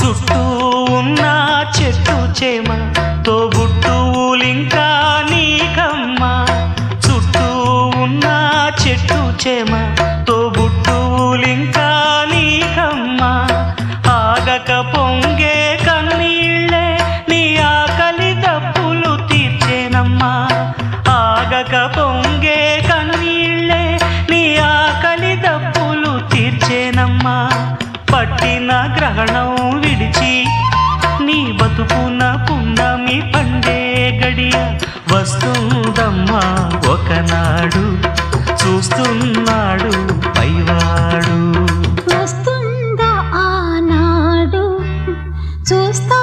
చుట్టూ ఉన్న చెట్టు చేమ తోబుట్టువులింకా నీకమ్మా చుట్టూ ఉన్న చెట్టు చేమ తోబుట్టువులింకా నీకమ్మా ఆగక పొంగే కన్నీళ్ళే నీ ఆకలి దప్పులు తీర్చేనమ్మా ఆగక పొంగే కన్నీళ్ళే నీ ఆకలి దప్పులు తీర్చేనమ్మా పట్టిన గ్రహణం విడిచి నీ బతుకున పున్నమి పండే గడియ వస్తుందమ్మా ఒకనాడు చూస్తున్నాడు పైవాడు వస్తుందా ఆనాడు చూస్తా